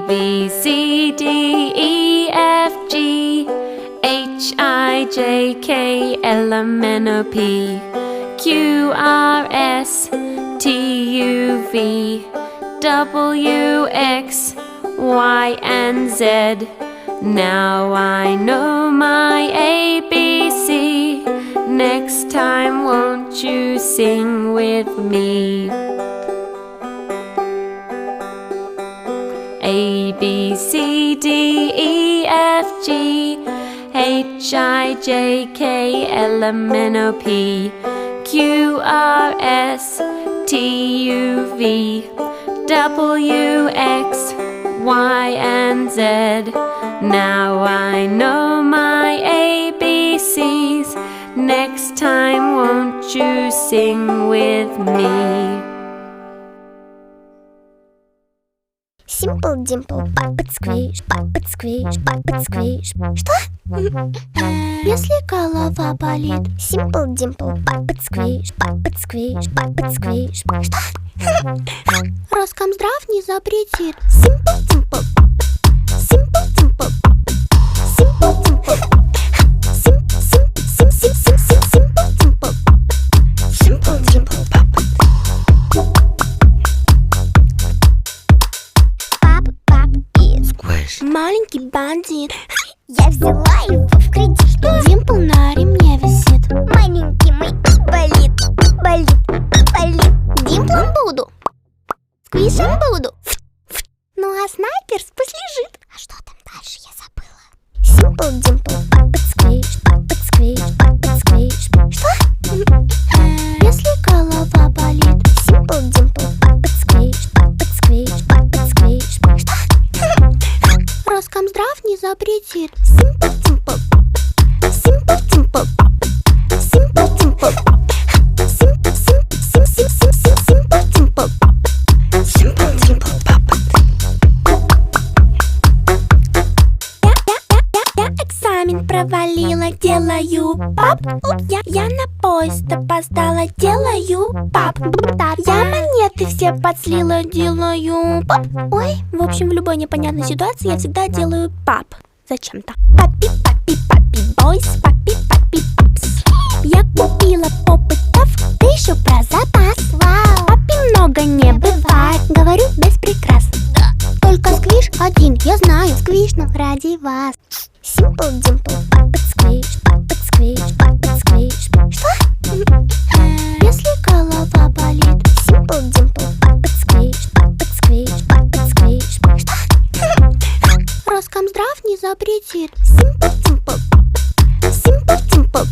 B, C, D, E, F, G, H, I, J, K, L, M, N, O, P, Q, R, S, T, U, V, W, X, Y, and Z. Now I know my ABC. Next time won't you sing with me? A, B, C, D, E, F, G, H, I, J, K, L, M, N, O, P, Q, R, S, T, U, V, W, X, Y, and Z. Now I know my ABCs. Next time won't you sing with me? Simple dimple, puppet squish, puppet squish, puppet squish. Что? Если голова болит. Simple dimple, puppet squish, puppet squish, puppet squish. Что? Роскомздрав не запретит. Simple dimple, simple dimple, simple dimple, simple dimple, simple dimple, puppet. Маленький бандит. Я взяла его в кредит. Димпл на ремне висит. Маленький мой болит, болит, болит. Димплом буду, сквишем буду. Ну а снайперс пусть лежит. А что там дальше, я забыла. Simple dimple, puppet squish, puppet squish, puppet squish. Что? Если голова болит. Simple dimple, puppet squish, puppet squish, puppet squish. Что? Роскомздрав не запретит. Simple dimple, simple dimple, simple dimple, simple dimple, simple dimple, papa. Я экзамен провалила, делаю пап. Я на поезд опоздала, делаю пап. Я монеты все подслила, делаю пап. Ой, в общем, в любой непонятной ситуации я всегда делаю пап. Зачем-то. Папи, папи, папи, бойс, папи, папи, папс. Я купила попытов, ты еще про запас. Вау. Папи много не бывает, говорю без прикрас. Только сквиш один, я знаю, сквишну ради вас. Simple dimple, puppet squish, puppet squish, puppet squish. Что? Если голова болит. Simple dimple, puppet squish, puppet squish, puppet squish. Что? Роскомздрав не запретит. Simple dimple, simple dimple.